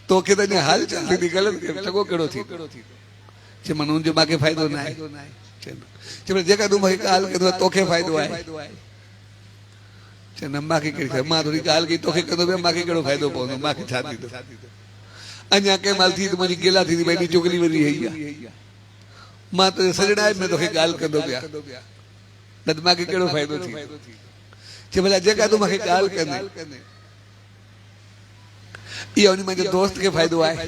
तोखे त अञा हाल चाल थींदी ग़लति कयो चङो कहिड़ो थींदो चए माना हुनजो मूंखे फ़ाइदो न आहे चए जेका तूं मूंखे ॻाल्हि कंदो आहे तोखे फ़ाइदो आहे चए न मूंखे कहिड़ी मां थोरी ॻाल्हि कई तोखे कंदो पिया मूंखे कहिड़ो फ़ाइदो पवंदो मूंखे छा थींदो अञा कंहिं महिल थी त मुंहिंजी गिला थींदी भई हेॾी चुगली वरी वई आहे मां त सजणाए में तोखे ॻाल्हि कंदो पिया न त मूंखे कहिड़ो फ़ाइदो थी चए भला जेका तूं मूंखे ॻाल्हि कंदे इहा उन मुंहिंजे दोस्त खे फ़ाइदो आहे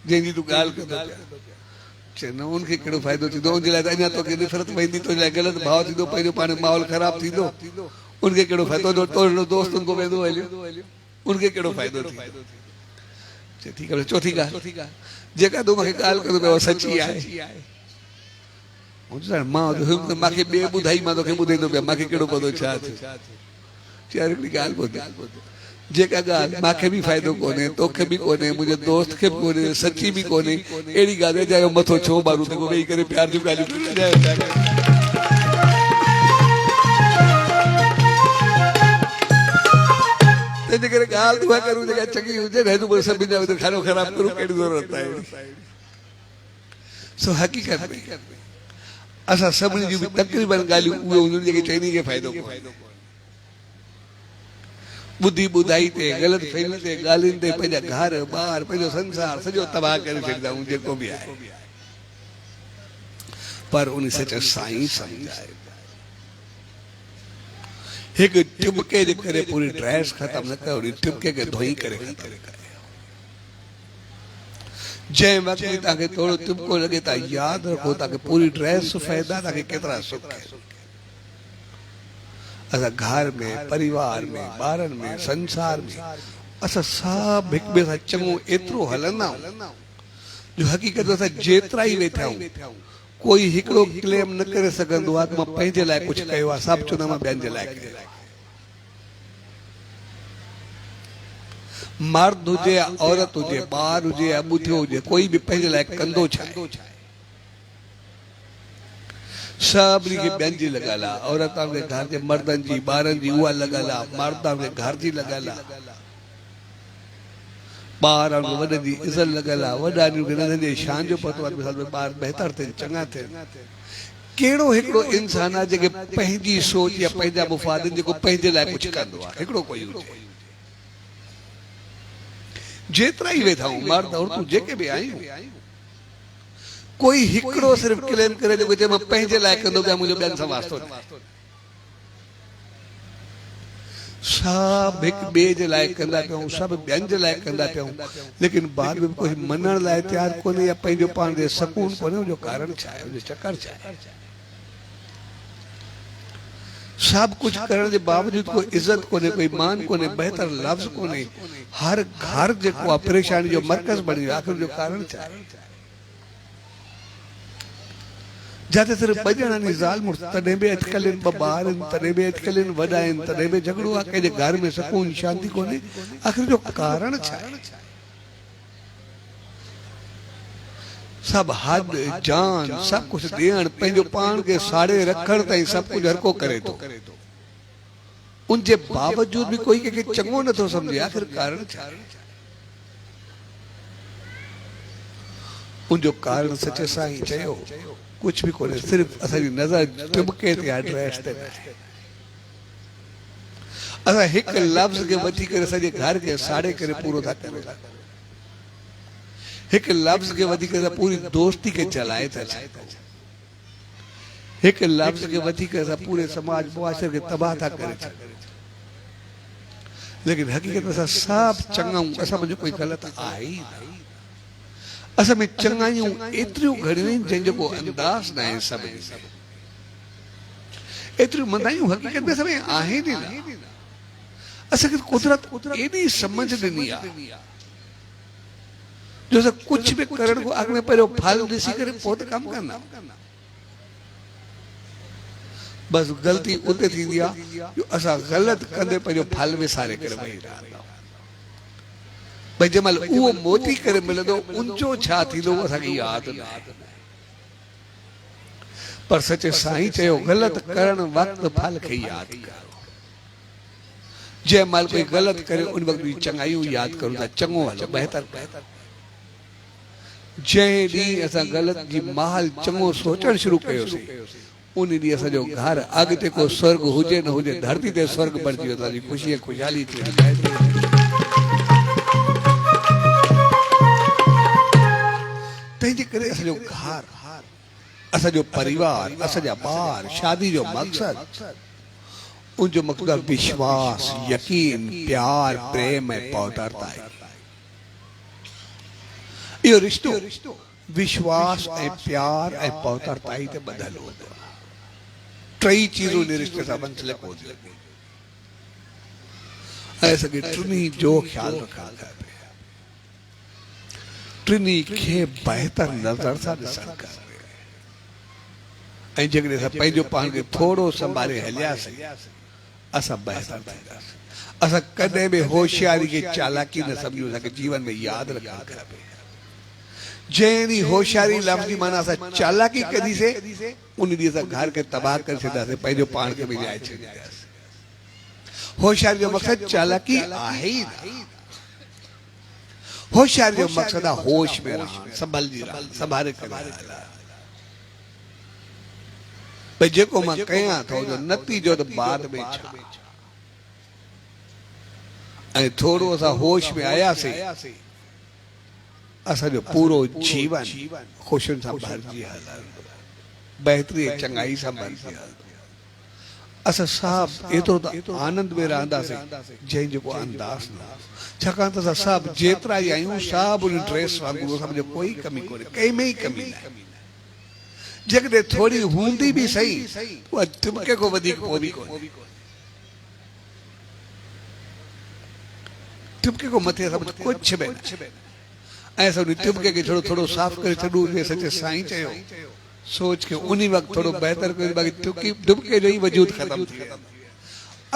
जंहिंजी तूं ॻाल्हि कंदो पिया चए न उनखे कहिड़ो फ़ाइदो थींदो उनजे लाइ त अञा तोखे निफ़रत पवंदी तुंहिंजे लाइ ग़लति भाव थींदो पंहिंजो पाण माहौल ख़राबु थींदो उनखे कहिड़ो फ़ाइदो तुंहिंजो दोस्त उनको वेंदो हलियो उनखे कहिड़ो फ़ाइदो थींदो चए ठीकु आहे चौथी ॻाल्हि जेका तूं मूंखे ॻाल्हि कंदो पिया उहा सची आहे मां मूंखे ॿिए ॿुधाई मां तोखे ॿुधाईंदो पिया मूंखे कहिड़ो पतो छा थियो चए हिकिड़ी ॻाल्हि ॿुध जेका ॻाल्हि मूंखे बि फ़ाइदो कोन्हे तोखे बि कोन्हे मुंहिंजे दोस्त खे बि कोन्हे सची बि कोन्हे अहिड़ी ॻाल्हि आहे मथो छो मारूं जेको वेही करे प्यार जूं ॻाल्हियूं तंहिंजे करे ॻाल्हि उहा करूं जेका चङी हुजे न तूं सभिनि जा खानो ख़राबु करूं कहिड़ी ज़रूरत आहे सो हक़ीक़त में असां सभिनी जूं बि तक़रीबन ॻाल्हियूं उहे हूंदियूं जेके चइनी खे फ़ाइदो ॿुधी ॿुधाई ते ग़लति फहमी ते ॻाल्हियुनि ते पंहिंजा घर ॿार पंहिंजो संसार सॼो तबाह करे छॾींदा आहियूं जेको बि आहे पर उन सच साईं सम्झाए हिकु टिबके जे करे पूरी ड्रेस ख़तम न कयो टिबके खे धोई करे ख़तम कयो जंहिं वक़्तु तव्हांखे थोरो तिबको लॻे था यादि रखो तव्हांखे पूरी ड्रेस सफ़ेद आहे तव्हांखे केतिरा सुख असां घर में परिवार में ॿारनि में संसार में असां सभु हिक ॿिए सां चङो एतिरो हलंदा आहियूं जो हक़ीक़त असां जेतिरा ई वेठा आहियूं कोई हिकिड़ो क्लेम न करे सघंदो आहे त मां पंहिंजे लाइ कुझु कयो आहे सभु चवंदा मां ॿियनि जे लाइ कयो आहे मर्द हुजे या औरत हुजे ॿार हुजे या ॿुधियो हुजे कोई बि पंहिंजे लाइ कंदो छा आहे सभिनी खे ॿियनि जी लॻल आहे औरतुनि खे घर जे मर्दनि जी ॿारनि जी उहा लॻल आहे मर्दनि खे घर जी लॻल आहे ॿारनि खे वॾनि जी इज़त लॻल आहे वॾनि खे नंढनि जी शान जो पतो आहे ॿार बहितर थियनि चङा थियनि कहिड़ो हिकिड़ो इंसान आहे जेके पंहिंजी सोच या पंहिंजा मुफ़ाद जेको पंहिंजे लाइ कुझु कंदो आहे हिकिड़ो कोई हुजे जेतिरा ई वेठा आहियूं मर्द औरतूं जेके बि आहियूं कोई हिकिड़ो सिर्फ़ क्लेम करे जेको चए मां पंहिंजे लाइ कंदो पिया मुंहिंजो ॿियनि सां वास्तो न सभु हिकु ॿिए जे लाइ कंदा पियूं सभु ॿियनि जे लाइ कंदा पियूं लेकिन बाद में कोई मञण लाइ तयारु कोन्हे या पंहिंजो पाण खे सकून कोन्हे उनजो कारण छा आहे उनजो चकर छा आहे सब कुछ करण के बावजूद कोई इज्जत कोने कोई मान कोने बेहतर लफ्ज कोने हर घर जो परेशानी जो मरकज बनी आखिर जो कारण छा जाते सिर्फ बजण नहीं ज़ाल मुर्स तॾहिं बि अॼुकल्ह ॿ ॿार आहिनि तॾहिं बि अॼुकल्ह वॾा आहिनि तॾहिं बि झगड़ो आहे कंहिंजे घर में सुकून शांती कोन्हे आख़िर जो कारण छा आहे सब हद जान सब कुछ ॾियण पंहिंजो पाण खे साड़े रखण ताईं सब कुछ हर को करे थो उनजे बावजूद भी कोई कंहिंखे चङो नथो सम्झे आख़िर कारण छा आहे उनजो कारण सचे साईं चयो कुछ भी कोन्हे सिर्फ असांजी नज़र टिमके ते एड्रेस ते असां हिकु लफ़्ज़ खे वठी करे सॼे घर खे साड़े करे पूरो था कयूं हिकु लफ़्ज़ खे वठी करे पूरी दोस्ती खे जलाए था छॾियूं हिकु लफ़्ज़ खे वठी करे असां पूरे समाज मुआशरे खे तबाह था करे छॾियूं लेकिन हक़ीक़त में असां सभु चङा आहियूं असां में कोई ग़लति आहे ई न असां में चङाइयूं एतिरियूं घणियूं आहिनि जंहिंजो को अंदाज़ न आहे सभिनी एतिरियूं मंदायूं हक़ीक़त में सभई आहिनि ई न असांखे कुदरत एॾी समझ ॾिनी आहे जो असां कुझु बि करण खां अॻु में पहिरियों फल ॾिसी करे पोइ त कमु कंदा बसि ग़लती उते थींदी आहे जो असां ग़लति कंदे पंहिंजो फल विसारे करे वेही रहंदा भाई जंहिं महिल उहो मोती करे मिलंदो उनजो छा थींदो असांखे यादि न आहे पर सचे साईं चयो ग़लति करण वक़्तु फल खे यादि करो जंहिं महिल कोई ग़लति करे उन वक़्तु जी चङाइयूं यादि करूं था चङो हलो बहितर जंहिं ॾींहुं असां ग़लति जी महल चङो सोचणु शुरू कयोसीं उन ॾींहुं असांजो घर अॻिते को स्वर्ग हुजे न हुजे धरती ते स्वर्ग बणिजी वियो असांजी ख़ुशी ख़ुशहाली थी तंहिंजे करे असांजो घर असांजो परिवार असांजा ॿार शादी जो मक़सदु उनजो मक़सदु आहे विश्वास यकीन प्यार प्रेम ऐं पौधरता आहे इहो रिश्तो विश्वास ऐं प्यार ऐं पौधरताई ते ॿधल हूंदो आहे टई चीज़ूं इन रिश्ते सां वंचले पवंदियूं ऐं असांखे टिनी जो ख़्यालु रखणु खपे टिनी खे बहितर नज़र सां ॾिसणु खपे ऐं जेकॾहिं असां पंहिंजो पाण खे थोरो संभाले हलियासीं असां बहितर थींदासीं असां कॾहिं बि होशियारी खे चालाकी न सम्झूं असांखे जीवन में यादि रखणु खपे जंहिं ॾींहुं होशियारी लफ़्ज़ जी माना असां चालाकी कढीसीं उन ॾींहुं असां घर खे तबाह करे छॾींदासीं पंहिंजो पाण खे विञाए छॾींदासीं होशियारी जो मक़सदु चालाकी आहे ई न होशियारी जो मक़सदु आहे होश में रहणु संभलजी रहणु संभाले करे भई जेको मां कयां थो जो नतीजो त बाद में छा ऐं थोरो असां होश में आयासीं असांजो पूरो जीवन ख़ुशियुनि सां भरिजी हलंदो बहितरी चङाई सां भरिजी हलंदो असां सभु एतिरो त आनंद में रहंदासीं जंहिंजो को अंदाज़ न छाकाणि त असां सभु जेतिरा ई आहियूं सभु उन ड्रेस वांगुरु सम्झो कोई कमी कोन्हे कंहिं में ई कमी न आहे जेकॾहिं थोरी हूंदी बि सही उहा टिमके खां वधीक पोइ बि कोन्हे टिमके खां मथे असां कुझु बि न ऐं असां उन टिमके खे थोरो थोरो साफ़ करे छॾूं सचे साईं चयो सोच के उन वक़्तु थोरो बहितर करे बाक़ी टिमके जो ई वजूद ख़तमु थी वियो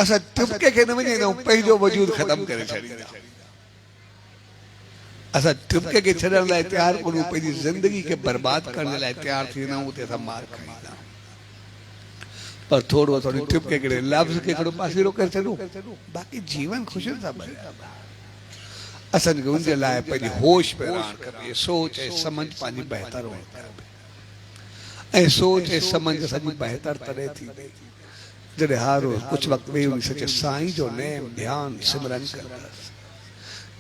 असां टिमके खे न वञे पंहिंजो वजूद ख़तमु करे छॾींदा असां टिमके खे छॾण लाइ तयारु कोन्हूं पंहिंजी ज़िंदगी खे बर्बाद करण लाइ तयारु थी वेंदा आहियूं उते असां मार खाईंदा पर थोरो असां टिमके खे लफ़्ज़ खे थोरो पासीरो करे छॾूं बाक़ी जीवन ख़ुशियुनि सां भरियल असांखे उनजे लाइ पंहिंजी होश में रहणु खपे सोच ऐं सम्झ पंहिंजी बहितर हुअणु खपे ऐं सोच ऐं सम्झ असांजी बहितर तॾहिं थींदी जॾहिं हर रोज़ कुझु वक़्तु वेही उन सचे साईं जो नेम ध्यानु सिमरन कंदासीं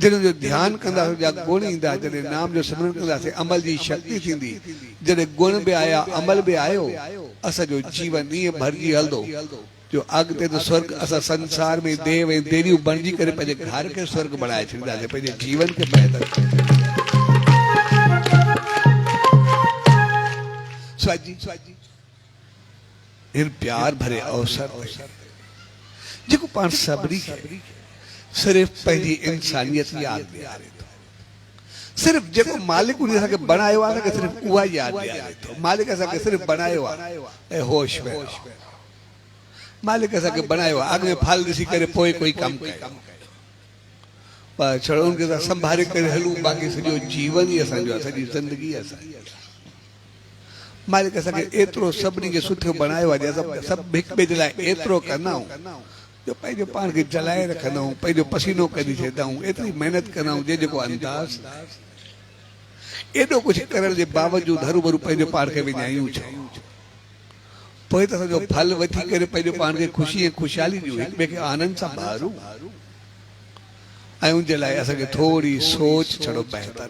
जॾहिं जो ध्यानु कंदासीं जा गुण ईंदा जॾहिं नाम जो सिमरन कंदासीं अमल जी शक्ति थींदी जॾहिं गुण बि आया अमल बि आयो असांजो जीवन ईअं भरिजी हलंदो जो अॻिते त स्वर्ग असां संसार में देव ऐं देवियूं बणिजी करे पंहिंजे घर खे स्वर्ग बणाए छॾींदासीं पंहिंजे जीवन खे बहितर इन प्यार भरे अवसर जेको पाण सभिनी खे सिर्फ़ पंहिंजी इंसानियत यादि ॾियारे थो सिर्फ जेको मालिक उन असांखे बनायो आहे न सिर्फ उहा याद ॾियारे थो मालिक असांखे सिर्फ बनायो आहे ऐं होश में मालिक असांखे बनायो आहे अॻु में फल ॾिसी करे पोइ कोई कमु कयो पर छड़ो उनखे असां संभाले करे हलूं बाक़ी सॼो जीवन ई असांजो आहे सॼी ज़िंदगी असांजी मालिक असांखे एतिरो सभिनी खे सुठो बनायो आहे असां सभु हिक ॿिए जे लाइ एतिरो कंदा आहियूं जो पंहिंजो पाण खे जलाए रखंदा आहियूं पंहिंजो पसीनो कढी छॾींदा आहियूं एतिरी महिनत कंदा आहियूं जेको अंदाज़ एॾो कुझु करण जे बावजूदि हरू पंहिंजो पाण खे विञायूं छा पोइ त असांजो फल वठी करे पंहिंजो पाण खे ख़ुशी ऐं ख़ुशहाली ॾियूं हिक ॿिए खे आनंद सां ॿारूं ऐं उनजे लाइ असांखे थोरी सोच छड़ो बहितर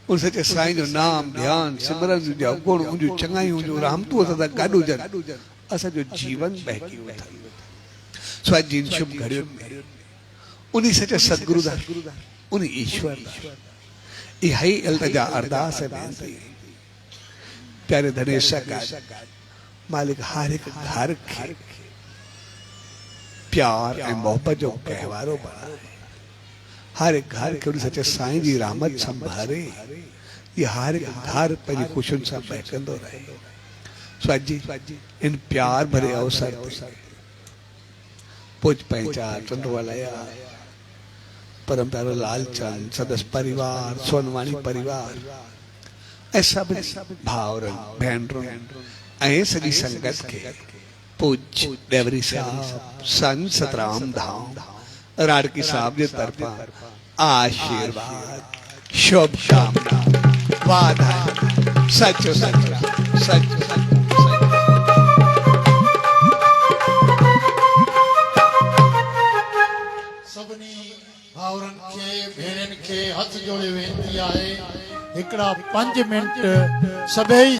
उन सचे साईं जो नाम ध्यान सिमरन जा गुण उनजूं चङायूं जो रहमतूं असां सां गॾु हुजनि असांजो जीवन बहकी वठे सो अॼु जिन शुभ घड़ियुनि में उन सचे सतगुरु दा उन ईश्वर दा इहा ई इल्तिजा अरदास है बेनती प्यारे धनेश मालिक हर एक घर के प्यार ऐं मोहब्बत जो गहवारो बनाए हर एक घर के उन सचे साईं जी रहमत संभारे ये हर एक घर पंहिंजी खुशियुनि सां बहकंदो रहे सो अॼु इन प्यार भरे अवसर पूज पंहिंजा चंद्रवालया परम प्यारो लालचंद सदस्य परिवार सोनवाणी परिवार ऐं सभिनी भाउरनि भेनरुनि ऐं सॼी संगत खे पूज देवरी साहब संत सतराम धाम राड़की साहब जे तरफां आशीर्वाद शुभकामना वाधायूं सचो सच भाउरनि खे भेनरुनि खे हथ जोड़े वेनती आहे हिकिड़ा 5 मिंट सभई